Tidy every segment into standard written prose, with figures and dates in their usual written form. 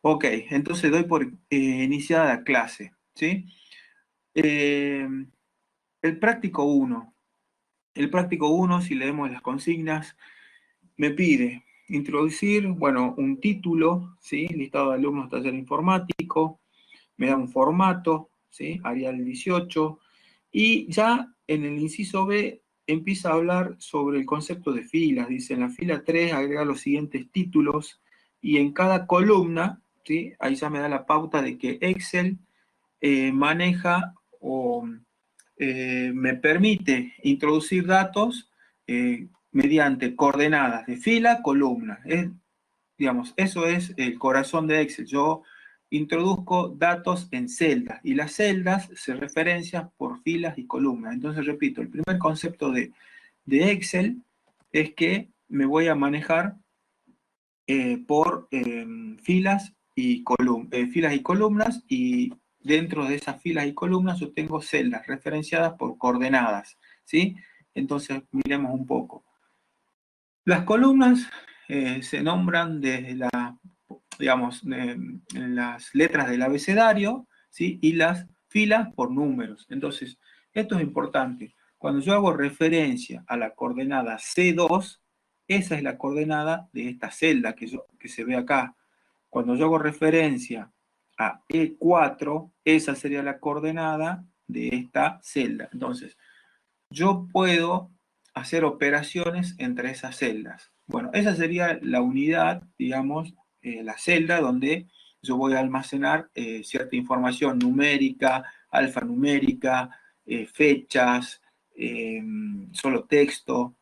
Ok, entonces doy por iniciada la clase, ¿sí? Eh, el práctico uno. El práctico uno, si leemos las consignas, me pide introducir, bueno, un título, ¿sí? Listado de alumnos taller informático, me da un formato, ¿sí? Arial 18, y ya en el inciso B empieza a hablar sobre el concepto de filas. Dice, en la fila 3 agrega los siguientes títulos, y en cada columna, ¿sí? Ahí ya me da la pauta de que Excel maneja o me permite introducir datos mediante coordenadas de fila, columna. Digamos, eso es el corazón de Excel. Yo introduzco datos en celdas y las celdas se referencian por filas y columnas. Entonces, repito, el primer concepto de Excel es que me voy a manejar por filas y columnas, y dentro de esas filas y columnas yo tengo celdas referenciadas por coordenadas, ¿sí? Entonces, miremos un poco. Las columnas se nombran desde digamos, las letras del abecedario, ¿sí? Y las filas por números. Entonces, esto es importante. Cuando yo hago referencia a la coordenada C2, esa es la coordenada de esta celda que se ve acá. Cuando yo hago referencia a E4, esa sería la coordenada de esta celda. Entonces, yo puedo hacer operaciones entre esas celdas. Bueno, esa sería la unidad, digamos, la celda donde yo voy a almacenar cierta información numérica, alfanumérica, fechas, solo texto.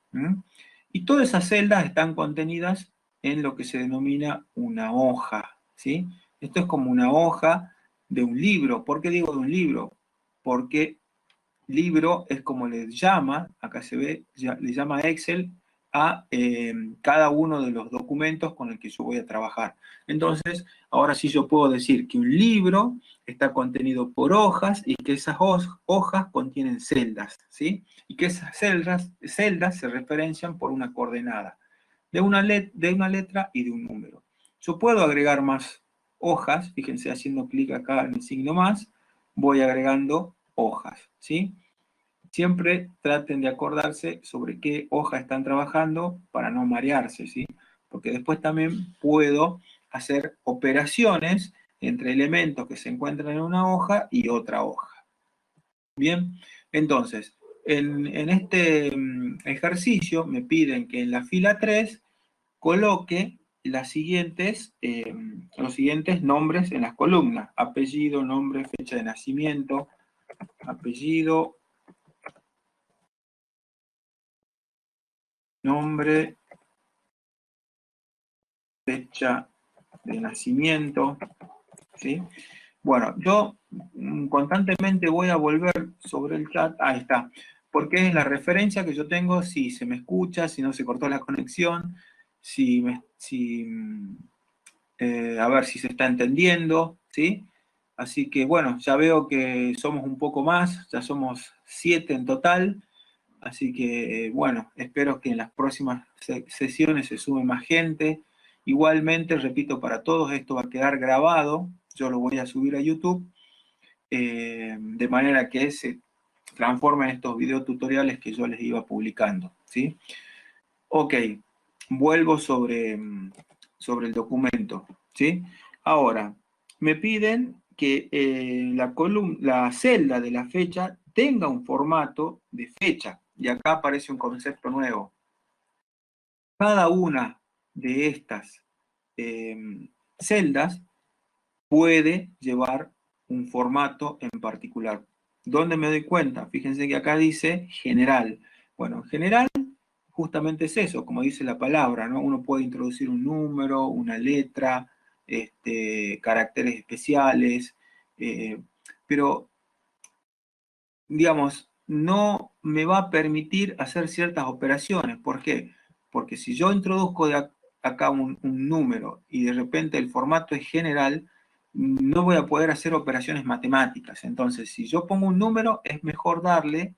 Y todas esas celdas están contenidas en lo que se denomina una hoja, ¿sí? Esto es como una hoja de un libro. ¿Por qué digo de un libro? Porque libro es como le llama, acá se ve, le llama Excel a cada uno de los documentos con el que yo voy a trabajar. Entonces, ahora sí yo puedo decir que un libro está contenido por hojas y que esas hojas contienen celdas, ¿sí? Y que esas celdas se referencian por una coordenada de una letra y de un número. Yo puedo agregar más hojas, fíjense, haciendo clic acá en el signo más, voy agregando hojas, ¿sí? Siempre traten de acordarse sobre qué hoja están trabajando para no marearse, ¿sí? Porque después también puedo hacer operaciones entre elementos que se encuentran en una hoja y otra hoja. Bien, entonces, en este ejercicio me piden que en la fila 3 coloque los siguientes nombres en las columnas: apellido, nombre, fecha de nacimiento, apellido, nombre, fecha de nacimiento, ¿sí? Bueno, yo constantemente voy a volver sobre el chat, ahí está, porque es la referencia que yo tengo, si se me escucha, si no se cortó la conexión, a ver si se está entendiendo, ¿sí? Así que bueno, ya veo que somos un poco más, ya somos 7 en total, así que bueno, espero que en las próximas sesiones se sume más gente. Igualmente, repito, para todos esto va a quedar grabado, yo lo voy a subir a YouTube, de manera que se transformen estos videotutoriales que yo les iba publicando, ¿sí? Ok, vuelvo sobre el documento, ¿sí? Ahora, me piden que la celda de la fecha tenga un formato de fecha, y acá aparece un concepto nuevo. Cada una de estas celdas puede llevar un formato en particular. ¿Dónde me doy cuenta? Fíjense que acá dice general. Bueno, en general justamente es eso, como dice la palabra, ¿no? Uno puede introducir un número, una letra, caracteres especiales, pero, digamos, no me va a permitir hacer ciertas operaciones. ¿Por qué? Porque si yo introduzco acá un número y de repente el formato es general, no voy a poder hacer operaciones matemáticas. Entonces, si yo pongo un número, es mejor darle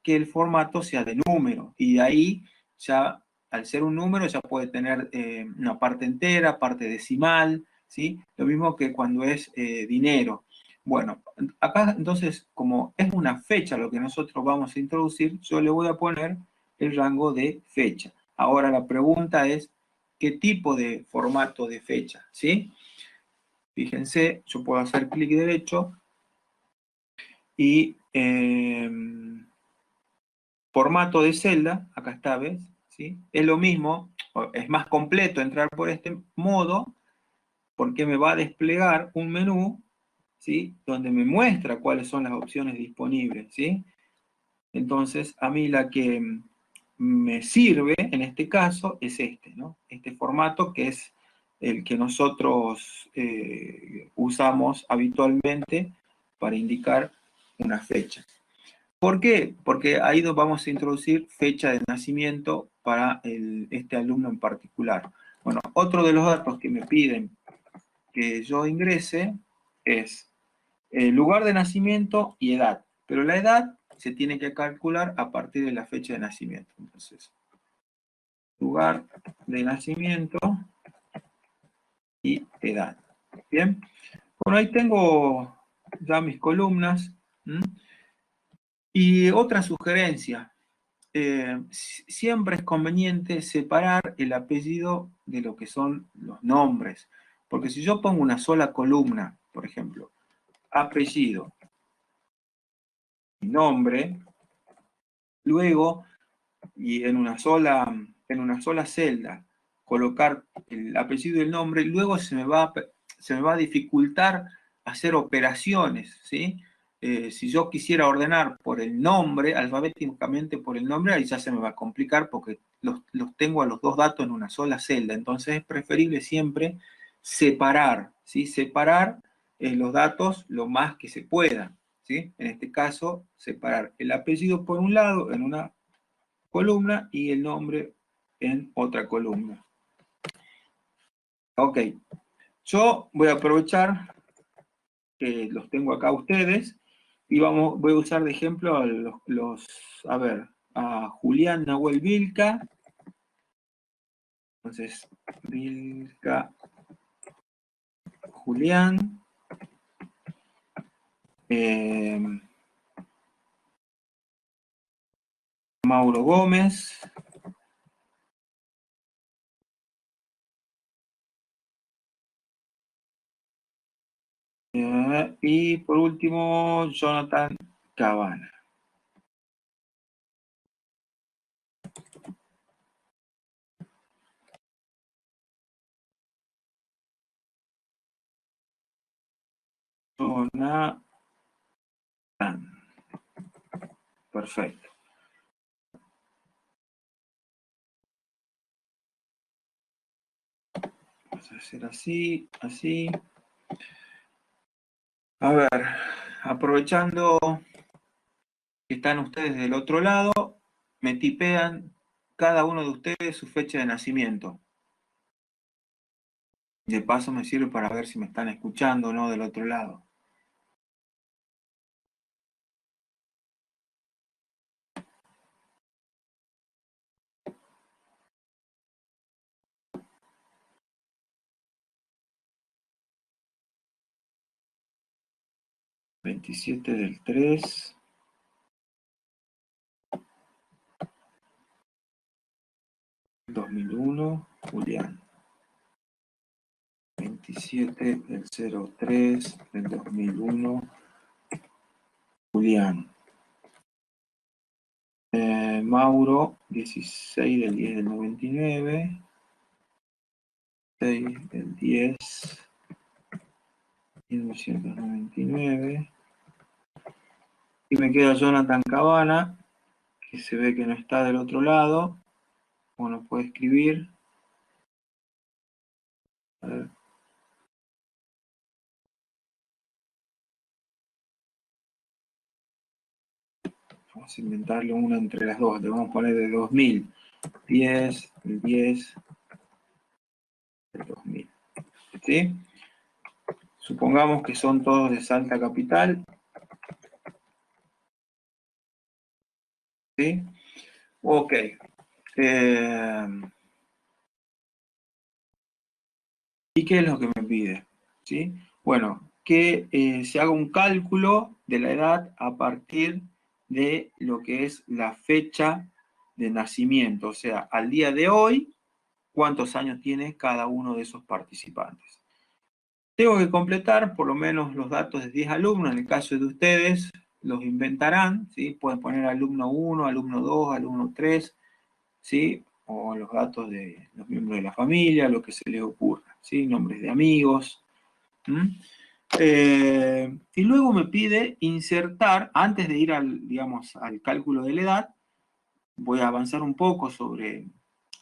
que el formato sea de número. Y de ahí ya, al ser un número, ya puede tener una parte entera, parte decimal, ¿sí? Lo mismo que cuando es dinero. Bueno, acá entonces, como es una fecha lo que nosotros vamos a introducir, yo le voy a poner el rango de fecha. Ahora la pregunta es, ¿qué tipo de formato de fecha? ¿Sí? Fíjense, yo puedo hacer clic derecho y formato de celda, acá está, ¿ves? ¿Sí? Es lo mismo, es más completo entrar por este modo, porque me va a desplegar un menú, ¿sí? Donde me muestra cuáles son las opciones disponibles, ¿sí? Entonces, a mí la que me sirve en este caso es este, ¿no? Este formato que es el que nosotros usamos habitualmente para indicar una fecha. ¿Por qué? Porque ahí nos vamos a introducir fecha de nacimiento para este alumno en particular. Bueno, otro de los datos que me piden que yo ingrese es lugar de nacimiento y edad. Pero la edad se tiene que calcular a partir de la fecha de nacimiento. Entonces, lugar de nacimiento y edad. Bien. Bueno, ahí tengo ya mis columnas. ¿Mm? Y otra sugerencia. Siempre es conveniente separar el apellido de lo que son los nombres. Porque si yo pongo una sola columna, por ejemplo, apellido y nombre, luego, y en una sola celda, colocar el apellido y el nombre, luego se me va a dificultar hacer operaciones, ¿sí? Si yo quisiera ordenar por el nombre, alfabéticamente por el nombre, ahí ya se me va a complicar porque los tengo a los dos datos en una sola celda. Entonces es preferible siempre separar, ¿sí? Separar los datos lo más que se pueda, ¿sí? En este caso, separar el apellido por un lado en una columna y el nombre en otra columna. Ok, yo voy a aprovechar que los tengo acá a ustedes y voy a usar de ejemplo a a ver, a Julián Nahuel Vilca. Entonces, Vilca, Julián, eh, Mauro Gómez, y por último, Jonathan Cabana. Jonathan. Perfecto. Vamos a hacer así, así. A ver, aprovechando que están ustedes del otro lado, me tipean cada uno de ustedes su fecha de nacimiento. De paso me sirve para ver si me están escuchando o no del otro lado. ...27/3/2001, Julián. 27/03/2001, Julián. Mauro, 16/10/99, 6/10/1999. Y me queda Jonathan Cabana, que se ve que no está del otro lado. Bueno, puede escribir. A ver. Vamos a inventarle una entre las dos. Le vamos a poner de 2000. 10, el 10, el 2000. ¿Sí? Supongamos que son todos de Salta Capital. ¿Sí? Ok. ¿Y qué es lo que me pide? ¿Sí? Bueno, que se haga un cálculo de la edad a partir de lo que es la fecha de nacimiento, o sea, al día de hoy, cuántos años tiene cada uno de esos participantes. Tengo que completar por lo menos los datos de 10 alumnos, en el caso de ustedes los inventarán, ¿sí? Pueden poner alumno 1, alumno 2, alumno 3, ¿sí? O los datos de los miembros de la familia, lo que se les ocurra, ¿sí? Nombres de amigos. Y luego me pide insertar, antes de ir al, digamos, al cálculo de la edad, voy a avanzar un poco sobre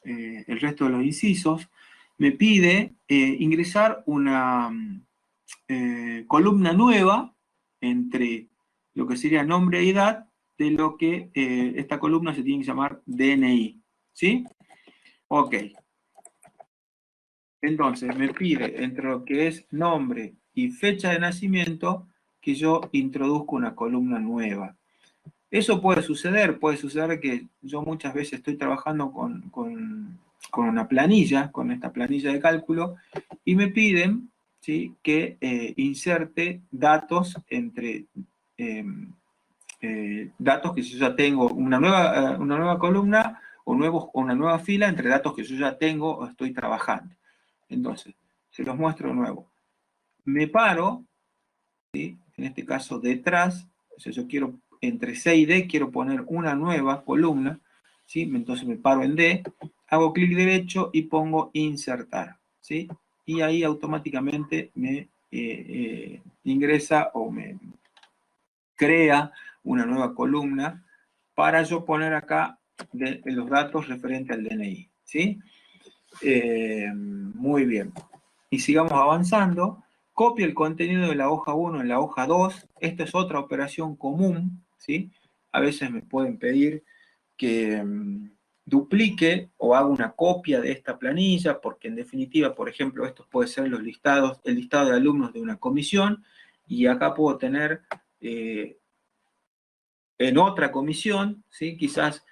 el resto de los incisos, me pide ingresar una columna nueva entre lo que sería nombre e edad, de lo que esta columna se tiene que llamar DNI, ¿sí? Ok. Entonces me pide entre lo que es nombre y fecha de nacimiento que yo introduzca una columna nueva. Eso puede suceder que yo muchas veces estoy trabajando con una planilla, con esta planilla de cálculo, y me piden, ¿sí?, que inserte datos entre datos que yo ya tengo, una nueva columna o una nueva fila entre datos que yo ya tengo o estoy trabajando. Entonces, se los muestro de nuevo. Me paro, ¿sí?, en este caso detrás, o sea, yo quiero, entre C y D, quiero poner una nueva columna, ¿sí? Entonces me paro en D, hago clic derecho y pongo insertar, ¿sí? Y ahí automáticamente me ingresa o me crea una nueva columna para yo poner acá los datos referentes al DNI, ¿sí? Muy bien. Y sigamos avanzando. Copio el contenido de la hoja 1 en la hoja 2. Esta es otra operación común, ¿sí? A veces me pueden pedir que duplique o haga una copia de esta planilla, porque en definitiva, por ejemplo, estos pueden ser los listados, el listado de alumnos de una comisión, y acá puedo tener en otra comisión, ¿sí? Quizás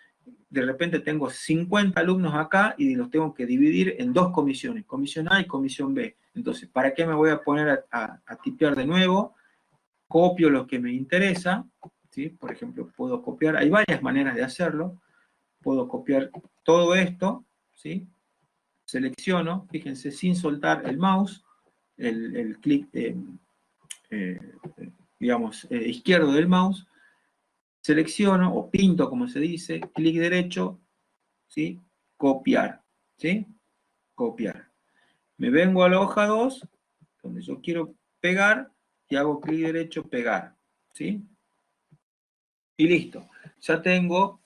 de repente tengo 50 alumnos acá y los tengo que dividir en dos comisiones, comisión A y comisión B. Entonces, ¿para qué me voy a poner a tipear de nuevo? Copio lo que me interesa, ¿sí? Por ejemplo, puedo copiar, hay varias maneras de hacerlo, puedo copiar todo esto, ¿sí? Selecciono, fíjense, sin soltar el mouse, el clic, digamos, izquierdo del mouse, selecciono o pinto, como se dice, clic derecho, ¿sí? Copiar, ¿sí? Copiar. Me vengo a la hoja 2, donde yo quiero pegar, y hago clic derecho, pegar, ¿sí? Y listo. Ya tengo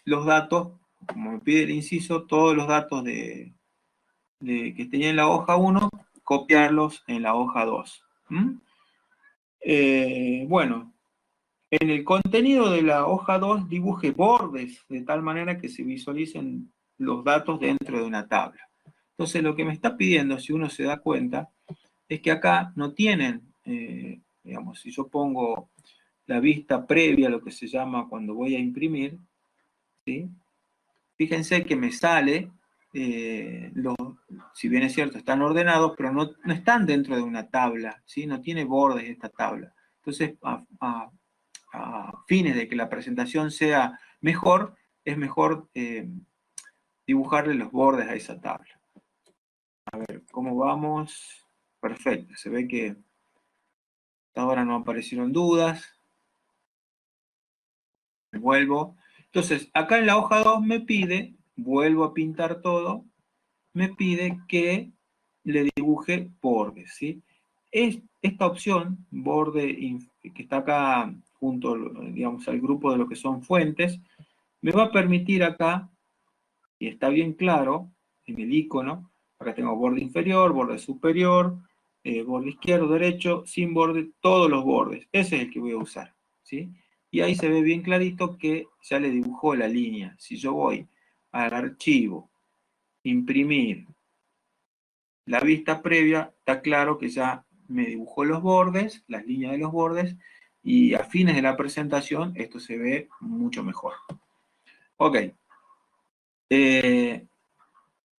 los datos, como me pide el inciso, todos los datos que tenía en la hoja 1, copiarlos en la hoja 2. Bueno, en el contenido de la hoja 2 dibuje bordes de tal manera que se visualicen los datos dentro de una tabla. Entonces lo que me está pidiendo, si uno se da cuenta, es que acá no tienen, digamos, si yo pongo la vista previa, lo que se llama cuando voy a imprimir, ¿sí? Fíjense que me sale, si bien es cierto, están ordenados, pero no están dentro de una tabla, ¿sí? No tiene bordes esta tabla. Entonces, a fines de que la presentación sea mejor, es mejor dibujarle los bordes a esa tabla. A ver, ¿cómo vamos? Perfecto, se ve que hasta ahora no aparecieron dudas. Me vuelvo. Entonces, acá en la hoja 2 me pide, vuelvo a pintar todo, me pide que le dibuje bordes, ¿sí? Esta opción, borde, que está acá junto, digamos, al grupo de lo que son fuentes, me va a permitir acá, y está bien claro, en el icono, acá tengo borde inferior, borde superior, borde izquierdo, derecho, sin borde, todos los bordes. Ese es el que voy a usar, ¿sí? Y ahí se ve bien clarito que ya le dibujó la línea. Si yo voy al archivo, imprimir, la vista previa, está claro que ya me dibujó los bordes, las líneas de los bordes, y a fines de la presentación esto se ve mucho mejor. Ok.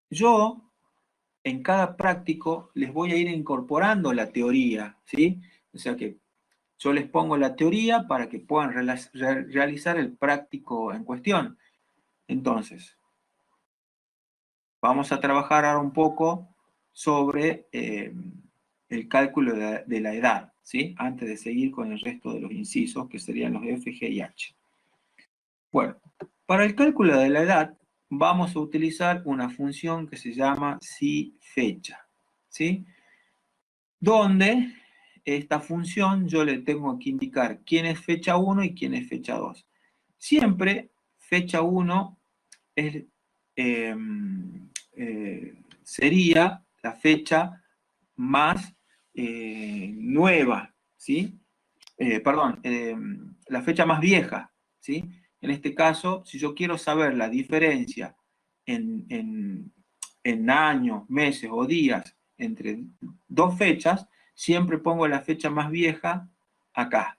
Yo en cada práctico les voy a ir incorporando la teoría, ¿sí? O sea que yo les pongo la teoría para que puedan realizar el práctico en cuestión. Entonces, vamos a trabajar ahora un poco sobre el cálculo de la edad, ¿sí? Antes de seguir con el resto de los incisos, que serían los F, G y H. Bueno, para el cálculo de la edad, vamos a utilizar una función que se llama si fecha, ¿sí? Donde esta función yo le tengo que indicar quién es fecha 1 y quién es fecha 2. Siempre fecha 1 es, sería la fecha más nueva, ¿sí? Perdón, la fecha más vieja, ¿sí? En este caso, si yo quiero saber la diferencia en años, meses o días entre dos fechas, siempre pongo la fecha más vieja acá,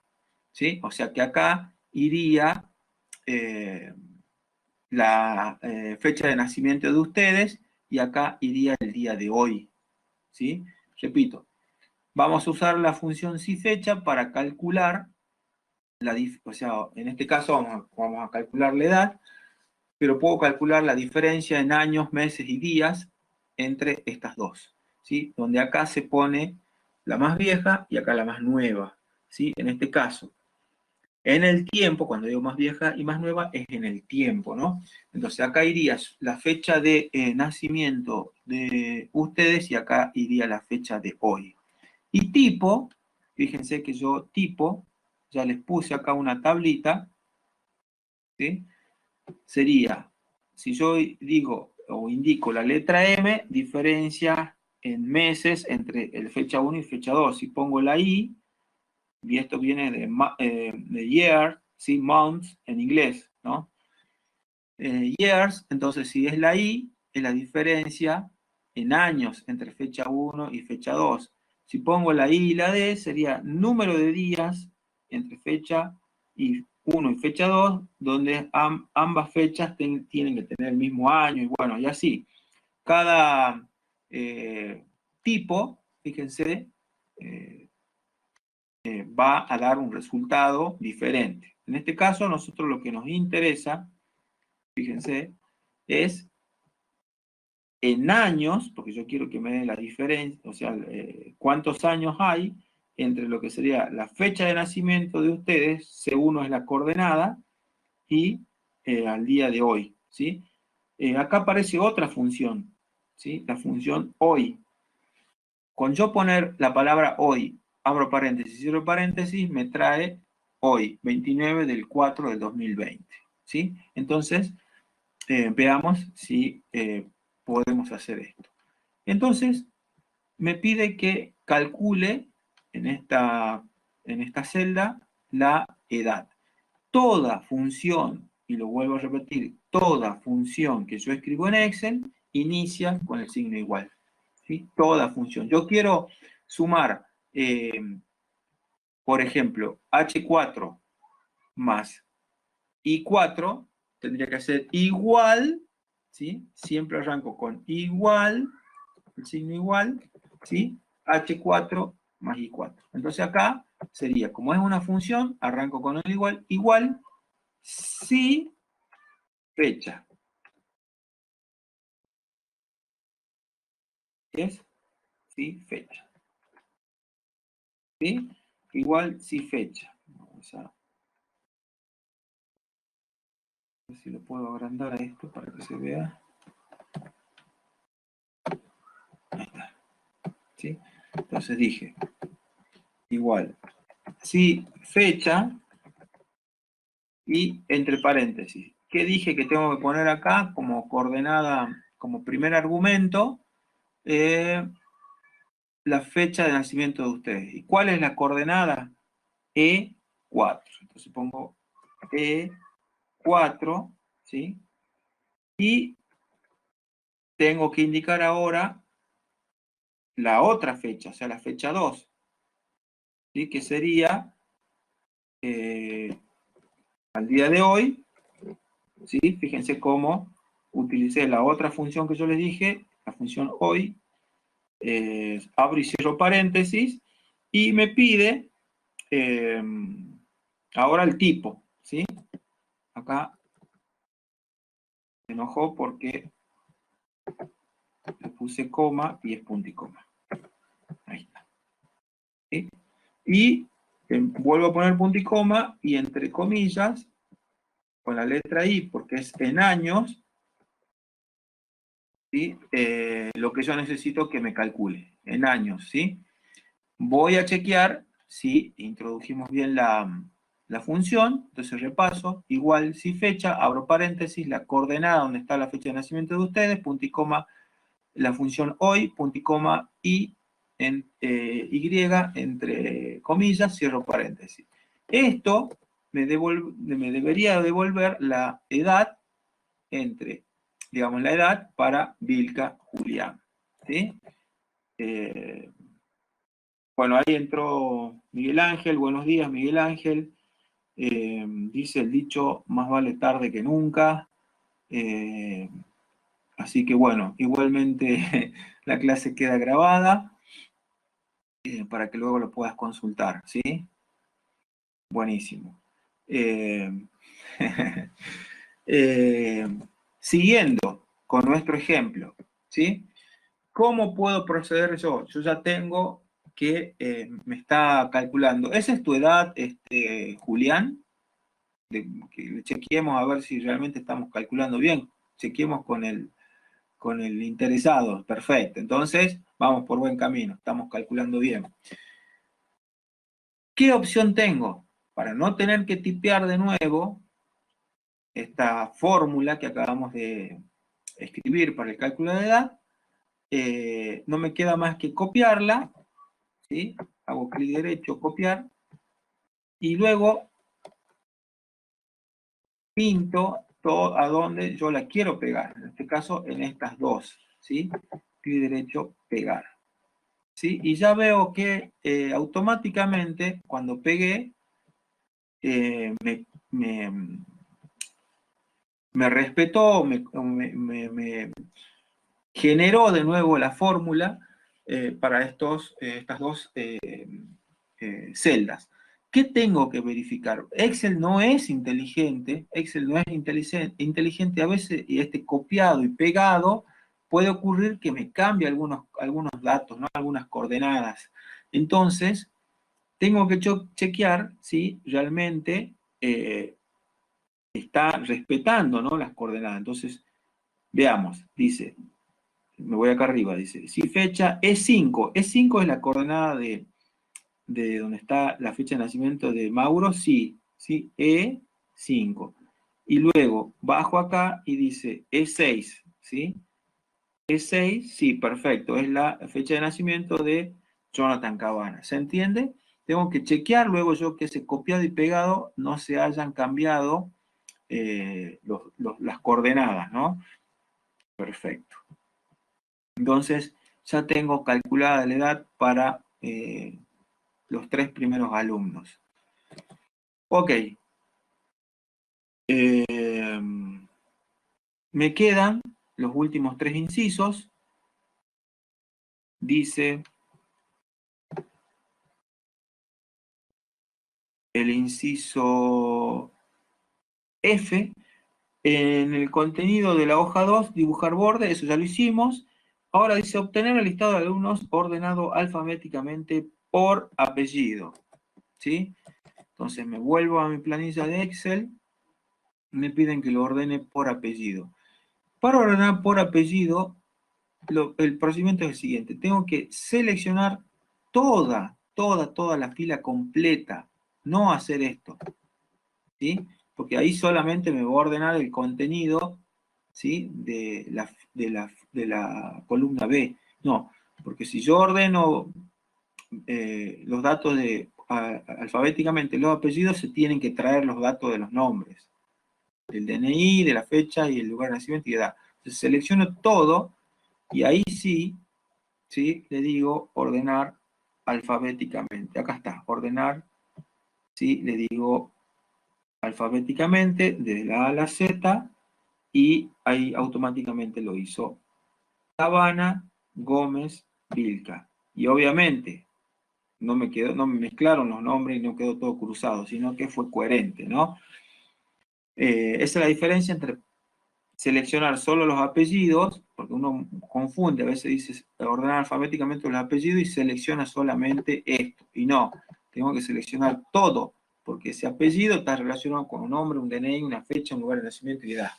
¿sí? O sea que acá iría la fecha de nacimiento de ustedes y acá iría el día de hoy, ¿sí? Repito, vamos a usar la función si-fecha para calcular, o sea, en este caso vamos a calcular la edad, pero puedo calcular la diferencia en años, meses y días entre estas dos, ¿sí? Donde acá se pone la más vieja y acá la más nueva, ¿sí? En este caso, en el tiempo, cuando digo más vieja y más nueva, es en el tiempo, ¿no? Entonces acá iría la fecha de nacimiento de ustedes y acá iría la fecha de hoy. Y tipo, fíjense que yo tipo, ya les puse acá una tablita, ¿sí? Sería, si yo digo o indico la letra M, diferencia en meses entre el fecha 1 y fecha 2. Si pongo la I, y esto viene de year, ¿sí? Months en inglés, ¿no? Years, entonces si es la I, es la diferencia en años entre fecha 1 y fecha 2. Si pongo la I y la D, sería número de días entre fecha 1 y fecha 2, donde ambas fechas tienen que tener el mismo año, y bueno, y así. Cada tipo, fíjense, va a dar un resultado diferente. En este caso, a nosotros lo que nos interesa, fíjense, es en años, porque yo quiero que me den la diferencia, o sea, cuántos años hay entre lo que sería la fecha de nacimiento de ustedes, C1 es la coordenada, y al día de hoy, ¿sí? Acá aparece otra función, ¿sí? La función hoy. Con yo poner la palabra hoy, abro paréntesis, cierro paréntesis, me trae hoy, 29 del 4 del 2020, ¿sí? Entonces, veamos si podemos hacer esto. Entonces, me pide que calcule en esta celda la edad. Toda función, y lo vuelvo a repetir, toda función que yo escribo en Excel inicia con el signo igual. ¿Sí? Toda función. Yo quiero sumar, por ejemplo, H4 más I4, tendría que ser igual, ¿sí? Siempre arranco con igual, el signo igual, ¿sí? H4 más I4. Entonces acá sería, como es una función, arranco con el igual, igual, si fecha. Es si fecha. ¿Sí? Igual si fecha. Vamos a ver si lo puedo agrandar a esto para que se vea. Ahí está. ¿Sí? Entonces dije, igual, si fecha y entre paréntesis. ¿Qué dije que tengo que poner acá como coordenada, como primer argumento? La fecha de nacimiento de ustedes. ¿Y cuál es la coordenada? E4. Entonces pongo E4, ¿sí? Y tengo que indicar ahora la otra fecha, o sea, la fecha 2, ¿sí? Que sería al día de hoy, ¿sí? Fíjense cómo utilicé la otra función que yo les dije, la función hoy, abro y cierro paréntesis, y me pide ahora el tipo, ¿sí? Acá se enojó porque le puse coma y es punto y coma. Ahí está. ¿Sí? Y vuelvo a poner punto y coma, y entre comillas, con la letra I, porque es en años, ¿sí? Lo que yo necesito que me calcule, en años, ¿sí? Voy a chequear si introdujimos bien la función, entonces repaso, igual si fecha, abro paréntesis, la coordenada donde está la fecha de nacimiento de ustedes, punto y coma, la función hoy, punto y coma, y en Y, entre comillas, cierro paréntesis. Esto me debería devolver la edad entre, digamos, la edad para Vilca Julián, ¿sí? Bueno, ahí entró Miguel Ángel. Buenos días, Miguel Ángel. Dice el dicho, más vale tarde que nunca. Así que bueno, igualmente la clase queda grabada para que luego lo puedas consultar, ¿sí? Buenísimo. Eh, eh, Siguiendo con nuestro ejemplo, ¿sí? ¿Cómo puedo proceder yo? Yo ya tengo que me está calculando. ¿Esa es tu edad, Julián? Que chequeemos a ver si realmente estamos calculando bien. Chequeemos con el interesado. Perfecto. Entonces, vamos por buen camino. Estamos calculando bien. ¿Qué opción tengo? Para no tener que tipear de nuevo esta fórmula que acabamos de escribir para el cálculo de edad, no me queda más que copiarla, ¿sí? Hago clic derecho, copiar, y luego pinto todo a donde yo la quiero pegar. En este caso, en estas dos, ¿sí? Clic derecho, pegar. ¿Sí? Y ya veo que automáticamente, cuando pegué, me respetó, me generó de nuevo la fórmula para estas dos celdas. ¿Qué tengo que verificar? Excel no es inteligente, Excel no es inteligente a veces, y este copiado y pegado puede ocurrir que me cambie algunos datos, ¿no? Algunas coordenadas. Entonces, tengo que chequear si realmente está respetando, ¿no? Las coordenadas. Entonces, veamos, dice, me voy acá arriba, dice, si fecha E5, E5 es la coordenada de donde está la fecha de nacimiento de Mauro, sí, sí, E5. Y luego bajo acá y dice E6, ¿sí? E6, sí, perfecto, es la fecha de nacimiento de Jonathan Cabana. ¿Se entiende? Tengo que chequear luego yo que ese copiado y pegado no se hayan cambiado las coordenadas, ¿no? Perfecto. Entonces, ya tengo calculada la edad para los 3 primeros alumnos. Ok. Me quedan los últimos 3 incisos. Dice el inciso F. En el contenido de la hoja 2, dibujar borde, eso ya lo hicimos. Ahora dice obtener el listado de alumnos ordenado alfabéticamente por apellido. ¿Sí? Entonces me vuelvo a mi planilla de Excel. Me piden que lo ordene por apellido. Para ordenar por apellido, el procedimiento es el siguiente. Tengo que seleccionar toda la fila completa. No hacer esto. ¿Sí? Porque ahí solamente me va a ordenar el contenido, ¿sí? de la columna B. No, porque si yo ordeno los datos alfabéticamente, los apellidos, se tienen que traer los datos de los nombres. Del DNI, de la fecha y el lugar de nacimiento y edad. Entonces selecciono todo y ahí sí, le digo ordenar alfabéticamente. Acá está, ordenar, ¿sí? Le digo alfabéticamente desde la A a la Z y ahí automáticamente lo hizo. Cabana, Gómez, Vilca. Y obviamente no me mezclaron los nombres y no quedó todo cruzado, sino que fue coherente, ¿no? Esa es la diferencia entre seleccionar solo los apellidos, porque uno confunde, a veces dice ordenar alfabéticamente los apellidos y selecciona solamente esto. Y no, tengo que seleccionar todo, porque ese apellido está relacionado con un nombre, un DNI, una fecha, un lugar de nacimiento y edad.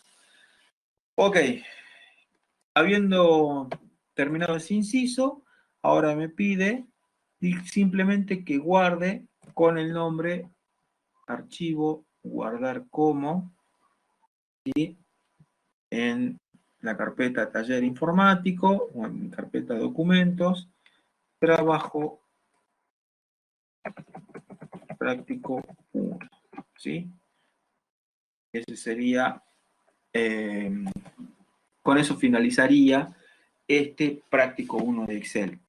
Ok, habiendo terminado ese inciso, ahora me pide simplemente que guarde con el nombre archivo, guardar como, ¿sí? En la carpeta taller informático o en mi carpeta documentos, trabajo práctico 1, ¿sí? Ese sería, con eso finalizaría este práctico 1 de Excel.